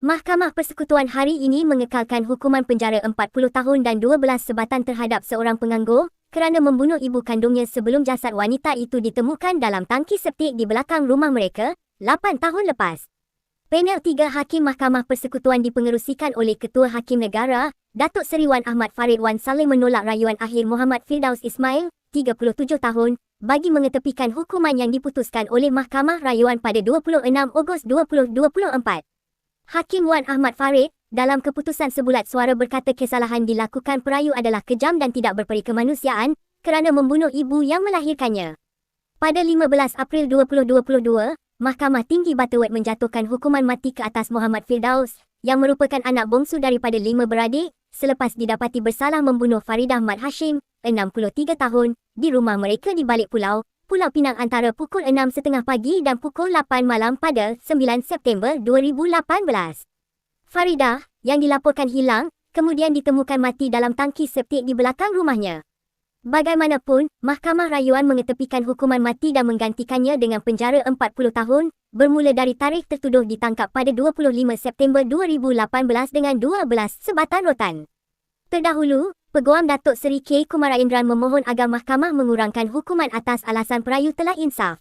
Mahkamah Persekutuan hari ini mengekalkan hukuman penjara 40 tahun dan 12 sebatan terhadap seorang penganggur kerana membunuh ibu kandungnya sebelum jasad wanita itu ditemukan dalam tangki septik di belakang rumah mereka 8 tahun lepas. Panel 3 Hakim Mahkamah Persekutuan dipengerusikan oleh Ketua Hakim Negara, Datuk Seri Wan Ahmad Farid Wan Saleh menolak rayuan akhir Muhammad Firdaus Ismail, 37 tahun, bagi mengetepikan hukuman yang diputuskan oleh Mahkamah Rayuan pada 26 Ogos 2024. Hakim Wan Ahmad Farid, dalam keputusan sebulat suara berkata kesalahan dilakukan perayu adalah kejam dan tidak berperi kemanusiaan kerana membunuh ibu yang melahirkannya. Pada 15 April 2022, Mahkamah Tinggi Butterworth menjatuhkan hukuman mati ke atas Muhammad Firdaus, yang merupakan anak bongsu daripada 5 beradik, selepas didapati bersalah membunuh Faridah Mat Hashim, 63 tahun, di rumah mereka di balik Pulau Pinang antara pukul 6.30 pagi dan pukul 8 malam pada 9 September 2018. Faridah, yang dilaporkan hilang, kemudian ditemukan mati dalam tangki septik di belakang rumahnya. Bagaimanapun, Mahkamah Rayuan mengetepikan hukuman mati dan menggantikannya dengan penjara 40 tahun, bermula dari tarikh tertuduh ditangkap pada 25 September 2018 dengan 12 sebatan rotan. Terdahulu, Peguam Datuk Seri K. Kumaraindran memohon agar mahkamah mengurangkan hukuman atas alasan perayu telah insaf.